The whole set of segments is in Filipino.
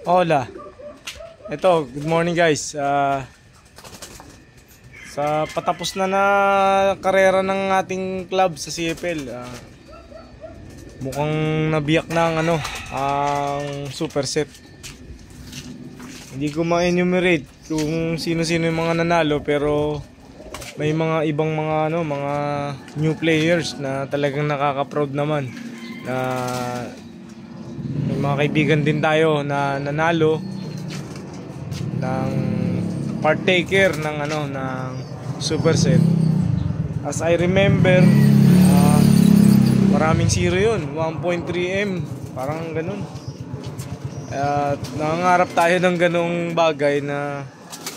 Hola. Ito, good morning guys. Sa patapos na karera ng ating club sa CFL, mukhang nabiyak na ang super set. Hindi ko ma-enumerate kung sino-sino yung mga nanalo, pero may mga ibang mga mga new players na talagang nakaka-proud naman, na may mga kaibigan din tayo na nanalo ng partaker ng super set. As I remember, maraming zero yun, 1.3M, parang ganun. At nangangarap tayo ng ganung bagay na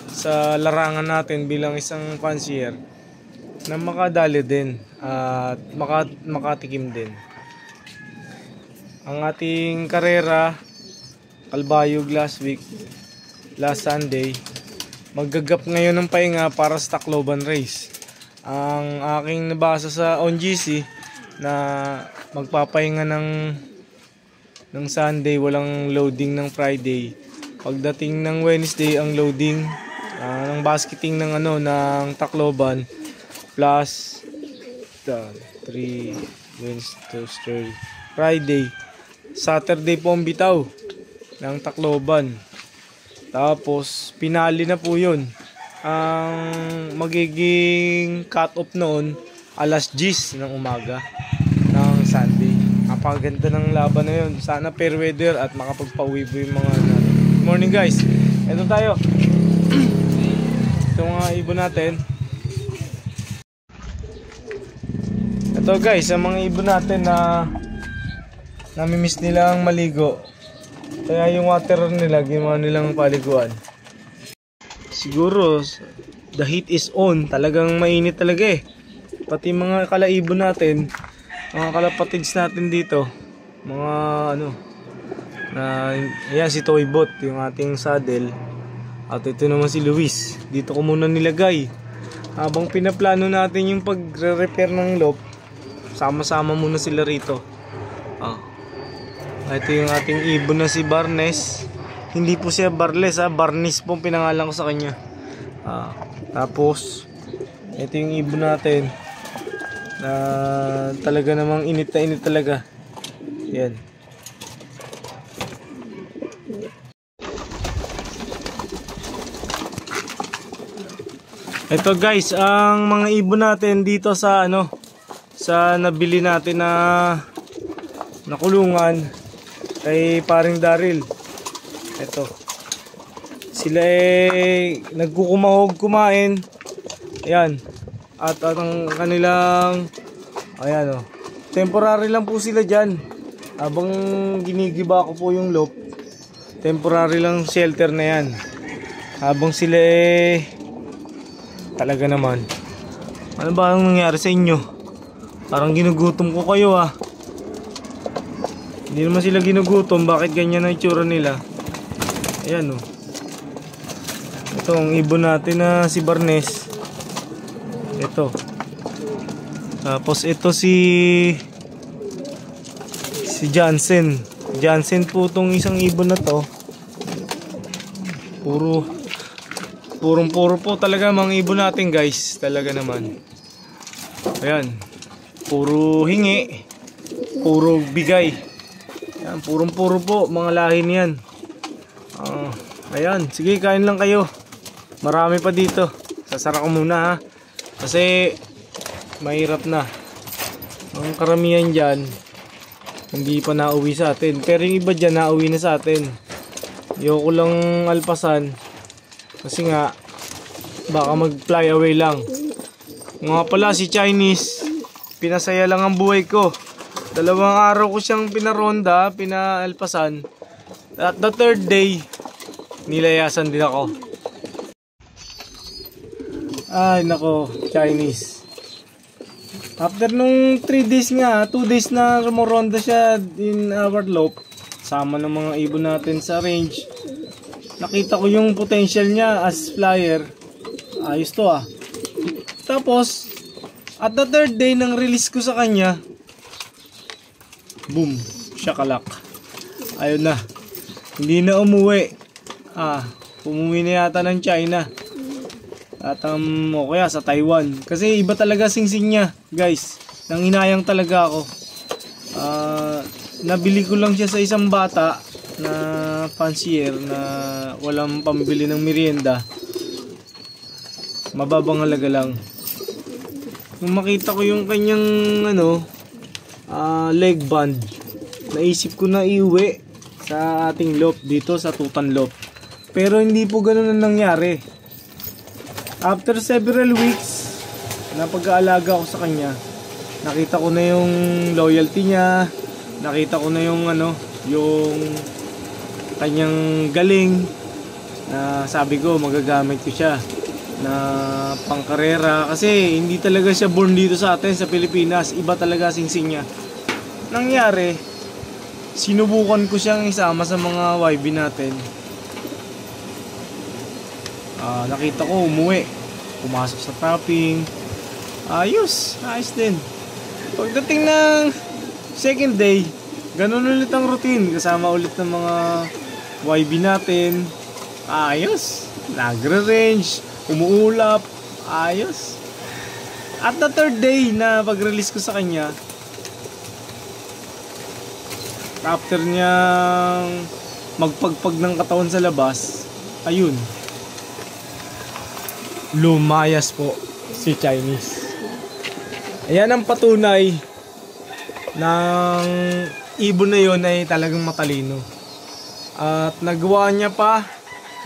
sa larangan natin bilang isang fancier, na makadali din at makatikim din. Ang ating karera, Calbayog last Sunday, maggagap ngayon ng pahinga para sa Tacloban race. Ang aking nabasa sa ONGC na magpapahinga ng Sunday, walang loading ng Friday. Pagdating ng Wednesday, ang loading ng basketing ng Tacloban, plus 3 Wednesday, Friday, Saturday po ang bitaw ng Tacloban. Tapos pinali na po yun. Ang magiging cut off noon alas 10 ng umaga ng Sunday. Napakaganda ng laban na yun. Sana fair weather at makapagpauwi po yung mga Good morning guys. Ito tayo. Ito mga ibon natin. Ito guys, ang mga ibon natin na namimiss nilang maligo. Kaya yung water nila, ginawa nilang paliguan. Siguro the heat is on. Talagang mainit talaga eh. Pati mga kalaibon natin, mga kalapatids natin dito, mga ayan si Toybot, yung ating saddle. At ito naman si Luis. Dito ko muna nilagay habang pinaplano natin yung pagre-repair ng loop. Sama-sama muna sila rito. Ito yung ating ibon na si Barnes. Hindi po siya Barles, Barnes po pinangalan ko sa kanya. Tapos ito yung ibon natin na talaga namang init na init talaga. Yan. Ito guys, ang mga ibon natin dito sa sa nabili natin na nakulungan kay paring Daryl. Ito. Sila nagkukumahog kumain. Ayan. At ang kanilang temporary lang po sila diyan. Habang ginigiba ko po yung loop, temporary lang shelter na yan. Habang sila talaga naman, ano ba ang nangyari sa inyo? Parang ginugutom ko kayo Hindi naman sila ginugutom. Bakit ganyan ang itsura nila? Ayan Ito ang ibon natin na si Barnes. Ito. Tapos ito si Jansen. Jansen po itong isang ibon na to. Puro po talaga mga ibon natin guys. Talaga naman. Ayan. Puro hingi. Puro bigay. Ayan. Puro po mga lahi niyan. Ayan. Sige, kain lang kayo. Marami pa dito. Sasara ko muna kasi mahirap na. Ang karamihan dyan hindi pa nauwi sa atin. Pero yung iba dyan nauwi na sa atin. Ayoko lang alpasan kasi nga baka mag fly away lang. Nga pala si Chinese, pinasaya lang ang buhay ko. 2 araw ko siyang pinaronda, pinaalpasan. At the 3rd day, nilayasan din ako. Ay nako, Chinese. After nung 3 days nga, 2 days na rumoronda siya in our loop, sama ng mga ibon natin sa range, nakita ko yung potential niya as flyer. Ayos to Tapos at the 3rd day ng release ko sa kanya, boom, shakalak. Ayun na. Hindi na umuwi. Umuwi na yata ng China. At o kaya sa Taiwan. Kasi iba talaga singsing niya, guys. Nanginayang talaga ako. Nabili ko lang siya sa isang bata na fancier na walang pambili ng merienda. Mababang halaga lang. Nung makita ko yung kanyang leg band, naisip ko na iuwi sa ating loft dito sa Tutan Loft. Pero hindi po ganun ang nangyari. After several weeks na pag-aalaga ko sa kanya, nakita ko na yung loyalty niya, nakita ko na yung yung kanyang galing, na sabi ko magagamit ko siya na pangkarera kasi hindi talaga siya born dito sa atin sa Pilipinas. Iba talaga singsing niya. Nangyari, sinubukan ko siyang isama sa mga YB natin. Nakita ko umuwi, pumasok sa trapping, ayos din. Pagdating ng second day, ganun ulit ang routine, kasama ulit ng mga YB natin. Ayos, nagre-range, umuulap, ayos. At the third day na pag-release ko sa kanya, after niyang magpagpag ng katawan sa labas, ayun, lumayas po si Chinese. Ayan ang patunay ng ibon na yun ay talagang matalino. At nagawa niya pa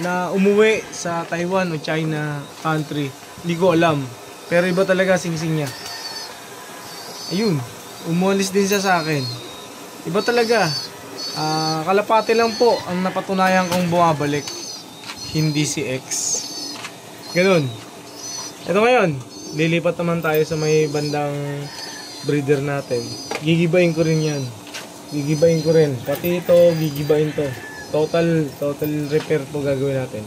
na umuwi sa Taiwan o China country. Hindi ko alam. Pero iba talaga singsing niya. Ayun, umualis din siya sa akin. Iba talaga. Kalapati lang po ang napatunayan kong bumabalik. Hindi si X. Ganun. Ito ngayon, lilipat naman tayo sa may bandang breeder natin. Gigibain ko rin yan. Gigibain ko rin. Pati ito, gigibain to. Total repair po gagawin natin.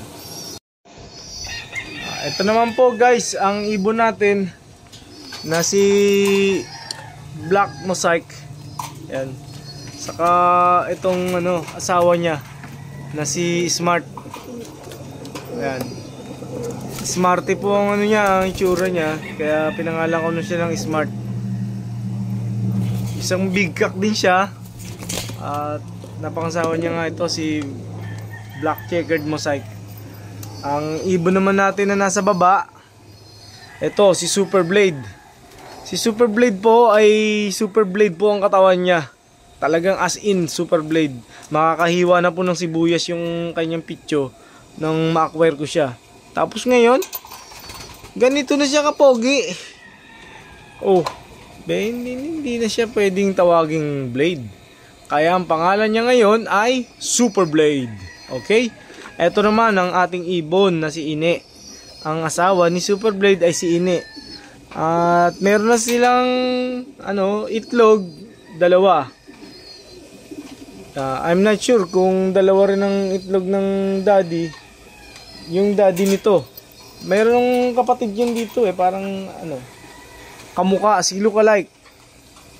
Ito naman po guys, ang ibon natin na si Black Mosaic. Yan. Saka itong asawa niya na si Smart. Yan. Smarty po ang niya, ang itsura niya, kaya pinangalan ko na siya ng Smart. Isang big cock din siya. At napangasawa niya nga ito si Black Checkered Mosaic. Ang ibon naman natin na nasa baba, ito si Super Blade. Si Super Blade po ay Super Blade po ang katawan niya. Talagang as in Super Blade. Makakahiwa na po ng sibuyas yung kanyang pitcho nang ma-acquire ko siya. Tapos ngayon, ganito na siya kapogi. Hindi na siya pwedeng tawaging Blade. Kaya ang pangalan niya ngayon ay Super Blade. Okay? Ito naman ang ating ibon na si Ine. Ang asawa ni Super Blade ay si Ine. At meron na silang itlog, dalawa. I'm not sure kung dalawa rin ang itlog ng daddy. Yung daddy nito. Mayroong kapatid yun dito parang kamukha, si lookalike.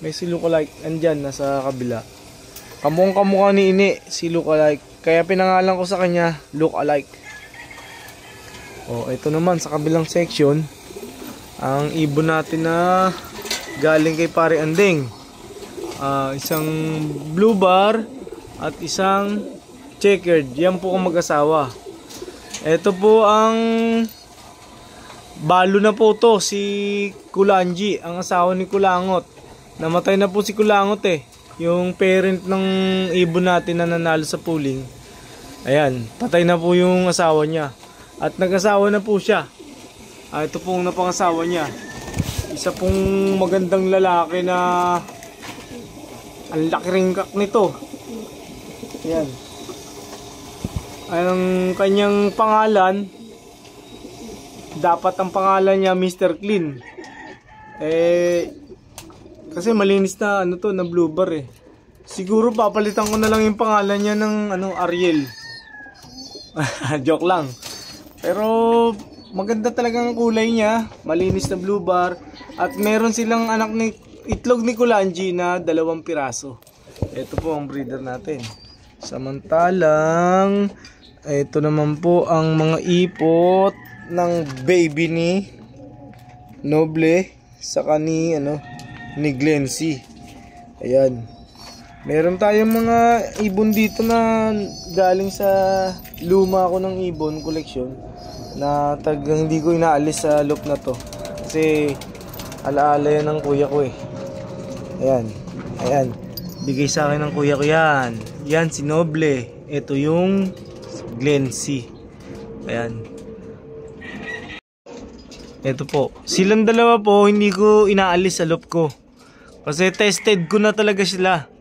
May si lookalike andyan nasa kabila. Kamukha ni Ine, si lookalike. Kaya pinangalan ko sa kanya lookalike. Ito naman sa kabilang section, ang ibon natin na galing kay Pare Anding. Isang blue bar at isang checkered. Yan po ang mag-asawa. Ito po ang balo na po to, si Kulanji, ang asawa ni Kulangot. Namatay na po si Kulangot yung parent ng ibon natin na nanalo sa pooling. Ayan, patay na po yung asawa niya. At nag-asawa na po siya. Ito pong napangasawa niya. Isa pong magandang lalaki na ang laki ring kak nito. Ayan. Ang kanyang pangalan, dapat ang pangalan niya Mr. Clean. Kasi malinis na na blue bar Siguro papalitan ko na lang yung pangalan niya ng Ariel. Joke lang. Pero maganda talagang kulay niya, malinis na blue bar, at meron silang anak ni itlog ni Kulanji na 2 piraso. Ito po ang breeder natin. Samantalang ito naman po ang mga ipot ng baby ni Noble saka ni ni Glency. Ayan. Meron tayong mga ibon dito na galing sa luma ko ng ibon collection na hindi ko inaalis sa loop na to. Kasi alaala yan ng kuya ko eh. Ayan. Ayan. Bigay sa akin ng kuya ko yan. Yan si Noble. Ito yung Glency. Ayan. Ito po. Silang dalawa po hindi ko inaalis sa loop ko. Kasi tested ko na talaga sila.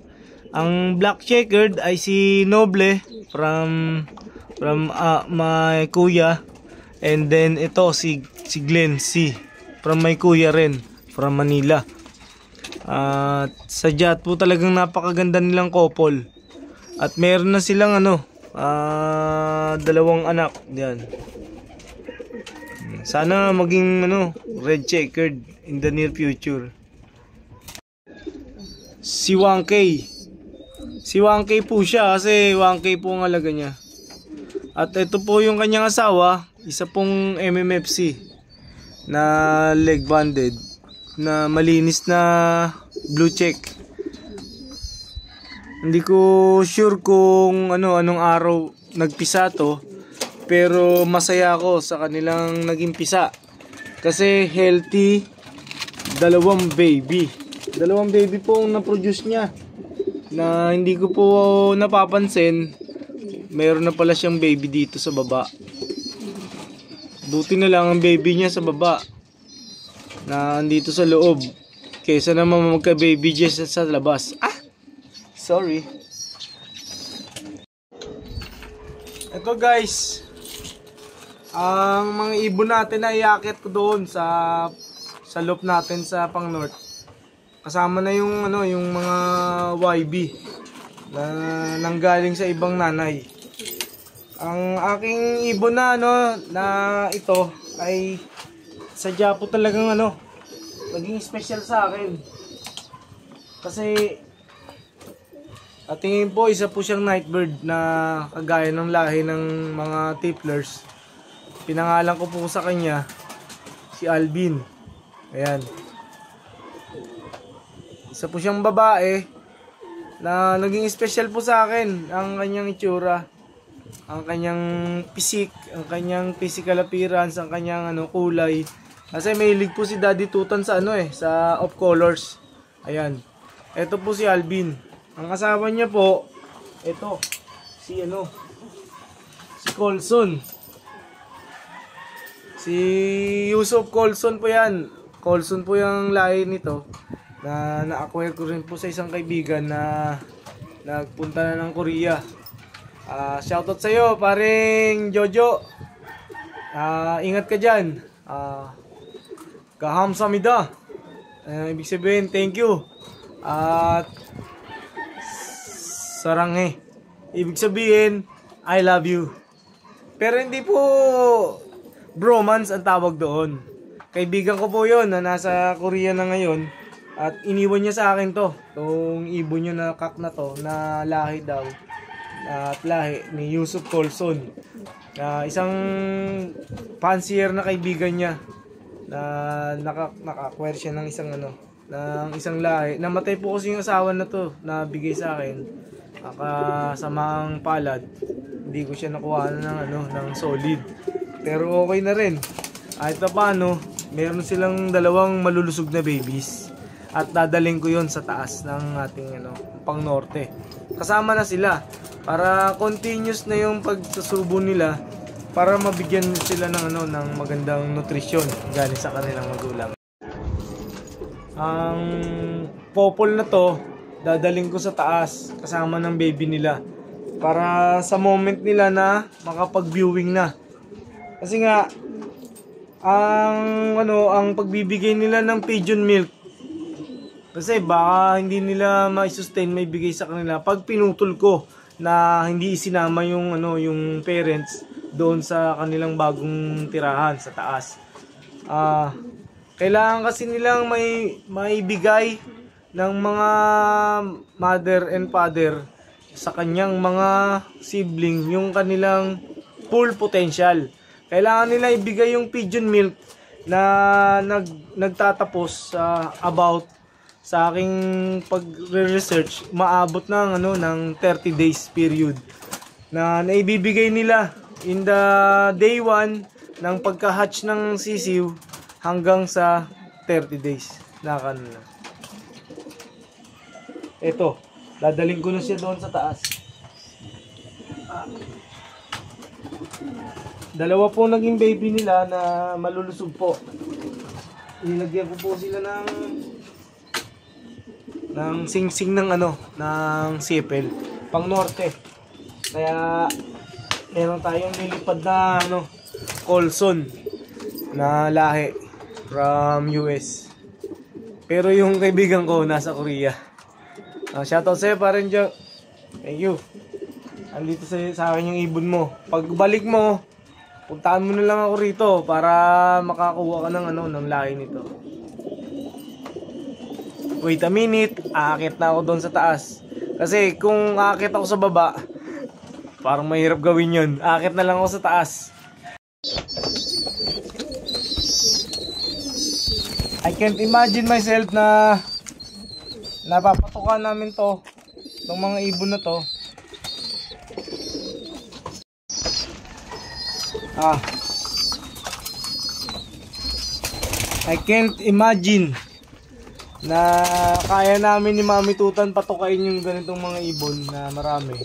Ang black checkered ay si Noble from my kuya. And then ito si Glency from my kuya rin from Manila. Sadya po talagang napakaganda nilang couple. At meron na silang dalawang anak. Yan. Sana maging red checkered in the near future. Si 1K. Si 1K po siya kasi 1K po ang halaga niya. At ito po yung kanyang asawa, isa pong MMFC na leg banded na malinis na blue check. Hindi ko sure kung anong araw nagpisa to, pero masaya ako sa kanilang naging pisa. Kasi healthy, dalawang baby po ang na-produce niya. Na hindi ko po napapansin, mayroon na pala siyang baby dito sa baba. Buti na lang ang baby niya sa baba na andito sa loob kaysa naman magka-baby just sa labas. Sorry. Ito guys, ang mga ibon natin na iakit ko doon sa loop natin sa pang north. Kasama na yung yung mga YB na nanggaling sa ibang nanay. Ang aking ibon na na ito ay sadya po talagang naging special sa akin. Kasi tingin po isa po siyang nightbird na kagaya ng lahi ng mga tipplers. Pinangalan ko po sa kanya si Alvin. Ayan. Isa po siyang babae na naging special po sa akin. Ang kanyang itsura, ang kanyang pisik, ang kanyang physical appearance, ang kanyang kulay. Kasi mahilig po si Daddy Tutan sa sa off colors. Ayan. Ito po si Alvin. Ang asawa niya po, ito si si Colson. Si Yusuf Colson po yan. Colson po yung lahi nito. Na-acquire ko rin po sa isang kaibigan na nagpunta na ng Korea. Shoutout sa iyo, paring Jojo. Ingat ka dyan. Kahamsamida. Ibig sabihin, thank you. At saranghe. Ibig sabihin, I love you. Pero hindi po bromance ang tawag doon. Kaibigan ko po yon na nasa Korea na ngayon. At iniwan niya sa akin itong ibon niya na kak na to, na lahi daw. At lahi ni Yusuf Colson. Isang fancier na kaibigan niya na naka-acquire siya ng isang ng isang lahi. Namatay po kasi yung asawa na to na bigay sa akin. Kasamang palad. Hindi ko siya nakuha ng solid. Pero okay na rin. Kahit pa paano, meron silang dalawang malulusog na babies. At dadaling ko yon sa taas ng ating pang norte. Kasama na sila para continuous na yung pagsusubo nila para mabigyan sila ng ng magandang nutrisyon galing sa kanilang magulang. Ang popol na to dadaling ko sa taas kasama ng baby nila para sa moment nila na makapag-viewing na. Kasi nga ang pagbibigay nila ng pigeon milk, kasi baka hindi nila ma-sustain may bigay sa kanila pag pinutol ko na hindi isinama yung yung parents doon sa kanilang bagong tirahan sa taas. Kailangan kasi nilang may bigay ng mga mother and father sa kanyang mga sibling yung kanilang full potential. Kailangan nila ibigay yung pigeon milk na nagtatapos sa about sa aking pagre-research, maabot ng ng 30 days period na naibibigay nila in the day 1 ng pagka-hatch ng sisiw hanggang sa 30 days na kanila. Ito, dadaling ko na siya doon sa taas. Dalawa po naging baby nila na malulusog po. Nilagyan ko po sila ng sing-sing ng ng sipel pang norte. Kaya meron tayong nilipad na Colson na lahi from US. Pero yung kaibigan ko nasa Korea. Shoutout sa'yo pa rin, Jo. Thank you. Andito sa akin yung ibon mo. Pagbalik mo, puntahan mo na lang ako rito para makakuha ka ng lahi nito. Wait a minute, aakit na ako doon sa taas. Kasi kung aakit ako sa baba, parang mahirap gawin yun. Aakit na lang ako sa taas. I can't imagine myself na napapatukan namin to, itong mga ibon na to. I can't imagine na kaya namin ni Mami Tutan patukain yung ganitong mga ibon na marami.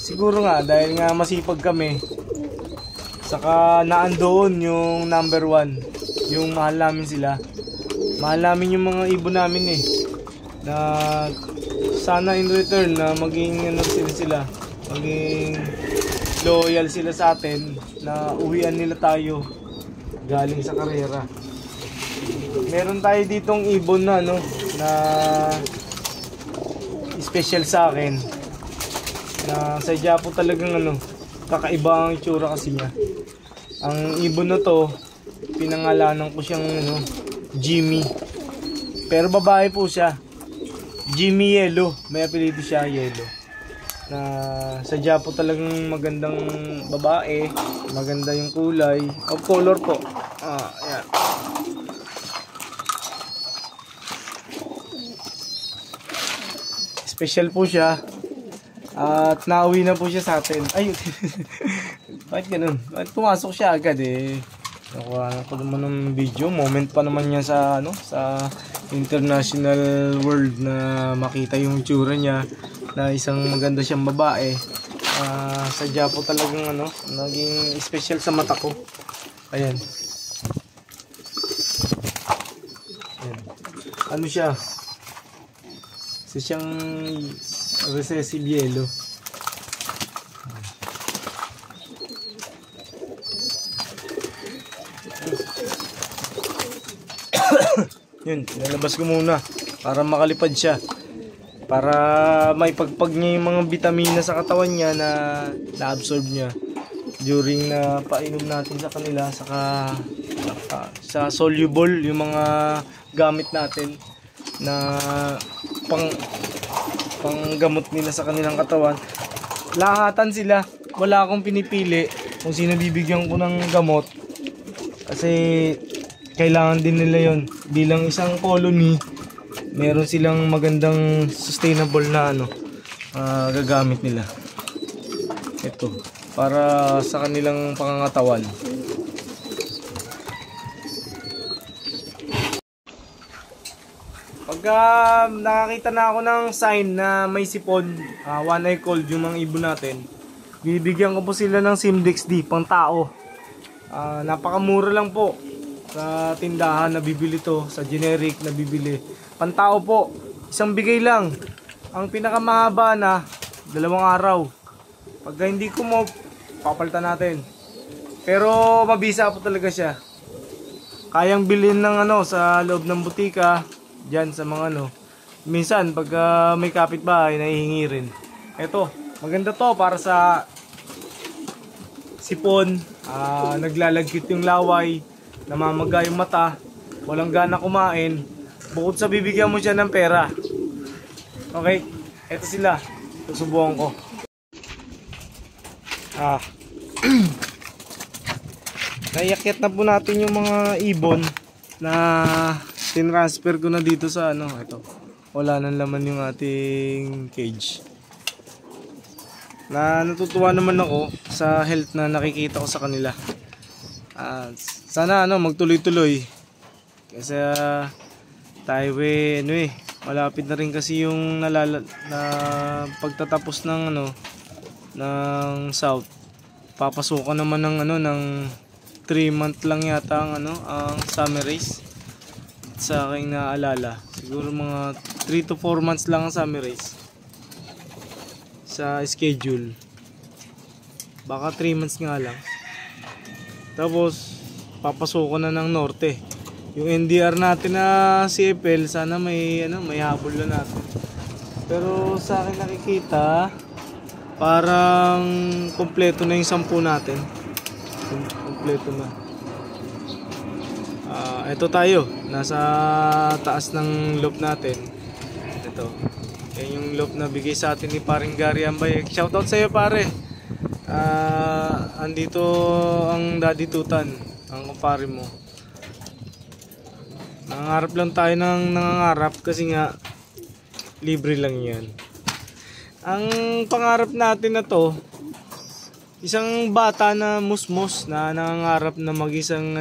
Siguro nga dahil nga masipag kami, saka naandoon yung number 1, yung mahal namin sila. Mahal namin yung mga ibon namin na sana in return na maging sila, maging loyal sila sa atin, na uwian nila tayo galing sa karera. Meron tayo ditong ibon na na special sa akin, na sadya po talagang kakaiba ang itsura kasi niya. Ang ibon na to, pinangalanan ko siyang Jimmy, pero babae po siya. Jimmy Yellow, may apelido siya, Yellow, na sadya po talagang magandang babae, maganda yung kulay of color po. Ayan. Special po siya at nauwi na po siya sa atin. Ay, bakit ganun? Bakit pumasok siya agad Nakuha ko naman ng video. Moment pa naman niya sa sa international world na makita yung itsura niya, na isang maganda siyang babae. Sadya po talagang naging special sa mata ko. Ayan. Ano siya? Isa siyang recessive yellow. Yun, nalabas ko muna para makalipad siya, para maipagpag niya yung mga vitamina sa katawan niya na na-absorb niya during na painom natin sa kanila, saka sa soluble yung mga gamit natin na panggamot nila sa kanilang katawan. Lahatan sila, wala akong pinipili kung sino bibigyan ko ng gamot, kasi kailangan din nila yon. Bilang isang colony, meron silang magandang sustainable na gagamit nila. Ito, para sa kanilang pangangatawan. Pagka nakakita na ako ng sign na may sipon, one eye cold yung mga ibon natin, bibigyan ko po sila ng Simdex D pang tao. Napakamura lang po sa tindahan na bibili to, sa generic na bibili. Pantao po, isang bigay lang. Ang pinakamahaba na 2 araw. Pagka hindi ko mo, papalitan natin. Pero mabisa po talaga siya. Kayang bilhin ng sa loob ng butika, diyan sa mga minsan pagka may kapitbahay nahihingi rin. Ito, maganda to para sa sipon, naglalagkit yung laway, namamaga yung mata, walang gana kumain, bukod sa bibigyan mo siya ng pera. Okay, Ito sila. Susubukan ko. Naiakyat na po natin yung mga ibon na tinransfer ko na dito sa ano. Ito. Wala nang laman yung ating cage. Natutuwa naman ako sa health na nakikita ko sa kanila. Sana magtuloy-tuloy. Kasi tayo malapit na rin kasi yung na pagtatapos ng ng South. Papasukan naman ng 3 month lang yata ang summer race. Sa aking naalala, siguro mga 3 to 4 months lang ang summer race sa schedule. Baka 3 months nga lang. Tapos papasukan na ng norte. Yung NDR natin na CFL, sana may habol na natin. Pero sa akin nakikita parang kompleto na yung 10 natin. Kompleto na. Ito tayo, nasa taas ng loop natin. Ito. Yan yung loop na bigay sa atin ni paring Gary Ambay. Shoutout sa iyo, pare. Andito ang Daddy Tutan, ang kumpare mo. Nangangarap lang tayo ng nangangarap kasi nga libre lang yan. Ang pangarap natin na to, isang bata na musmos na nangangarap na mag-isang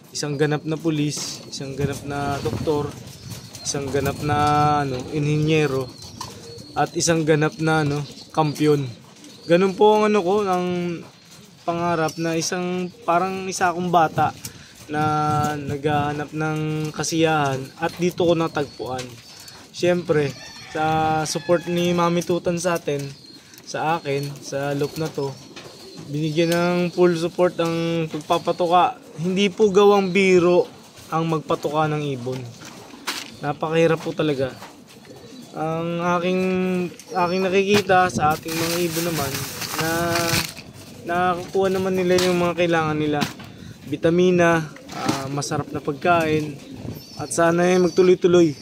isang ganap na pulis, isang ganap na doktor, isang ganap na inhinyero, at isang ganap na kampyon. Ganun po ang ko ng pangarap na parang isa akong bata na naghahanap ng kasiyahan at dito ko natagpuan. Siyempre, sa support ni Mami Tutan sa akin, sa loop na to, binigyan ng full support ang pagpapatuka. Hindi po gawang biro ang magpatuka ng ibon. Napakahirap po talaga. Ang aking nakikita sa ating mga ibon naman na nakakuha naman nila yung mga kailangan nila. Bitamina, masarap na pagkain, at sana magtuloy-tuloy.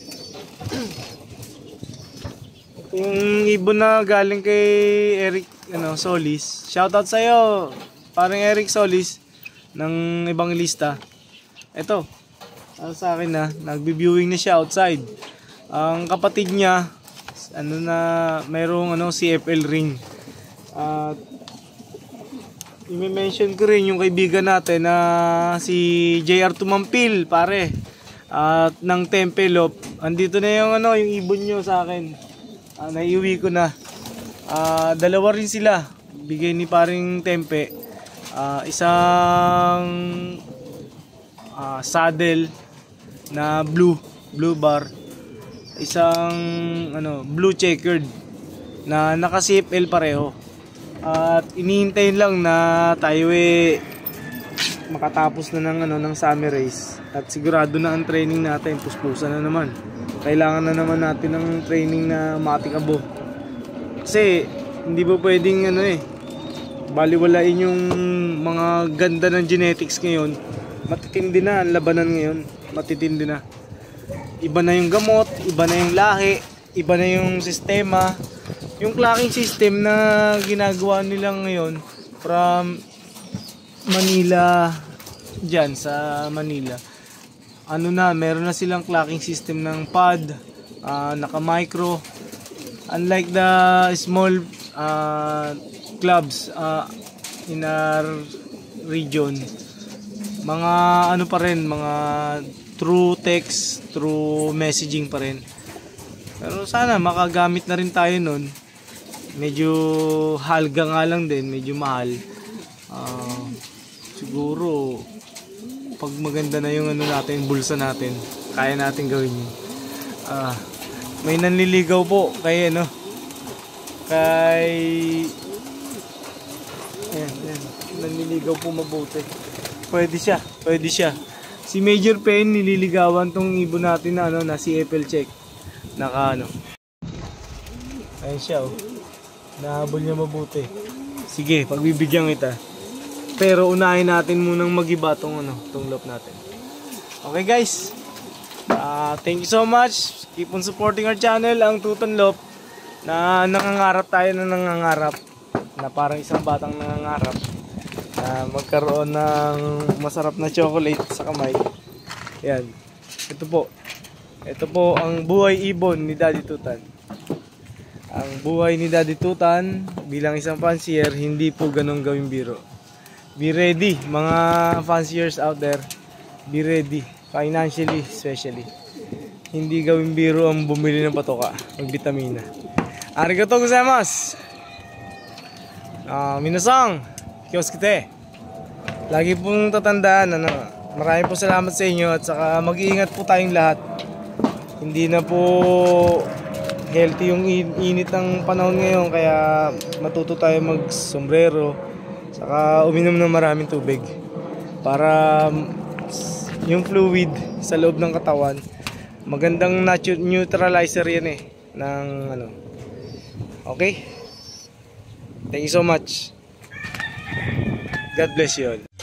Yung ibon na galing kay Eric Solis. Shoutout sa iyo, parang Eric Solis ng ibang lista. Ito, sa akin nagbi-viewing na siya outside. Ang kapatid niya mayroong CFL ring. At i-mention ko rin yung kaibigan natin na si JR Tumampil, pare. At ng Tempelop. Andito na yung yung ibon nyo sa akin. Naiuwi ko na. Dalawa rin sila. Bigay ni paring Tempe. Isang saddle na blue bar. Isang blue checkered na naka CFL pareho. At inihintayin lang na tayo makatapos na ng summer race. At sigurado na ang training natin, puspusan na naman. Kailangan na naman natin ng training na matikabo. Kasi hindi ba pwedeng baliwalain yung mga ganda ng genetics ngayon. Matitindi na ang labanan ngayon. Matitindi na. Iba na yung gamot, iba na yung lahi, iba na yung sistema. Yung clocking system na ginagawa nila ngayon from Manila, dyan sa Manila, meron na silang clocking system ng pad, naka micro. Unlike the small clubs in our region, mga pa rin, mga through text, through messaging pa rin. Pero sana makagamit na rin tayo nun. Medyo halga nga lang din, medyo mahal. Siguro pag maganda na yung natin, bulsa natin, kaya natin gawin yun. May nanliligaw po kay nanliligaw po mabuti. Pwede siya. Si Major Pen nililigawan tong ibon natin na si Apple Check. Ayun siya nahabol niya mabuti. Sige, pagbibigyan kita. Pero unahin natin munang magiba tong loop natin. Okay guys, thank you so much. Keep on supporting our channel, ang Tutan Loop. na nangangarap tayo na nangangarap na parang isang batang nangangarap na magkaroon ng masarap na chocolate sa kamay. Yan. Ito po. Ito po ang buhay ibon ni Daddy Tutan. Ang buhay ni Daddy Tutan bilang isang fancier, hindi po ganun gawing biro. Be ready, mga fanciers out there. Be ready, financially especially. Hindi gawing biro ang bumili ng patoka, ng bitamina. Arigatou gozaimasu! Minasang, kioskite. Lagi pong tatandaan, maraming po salamat sa inyo at saka mag-iingat po tayong lahat. Hindi na po healthy yung init ng panahon ngayon, kaya matuto tayo mag-sombrero, saka uminom ng maraming tubig para yung fluid sa loob ng katawan, magandang neutralizer yan ng ano. Okay? Thank you so much. God bless you all.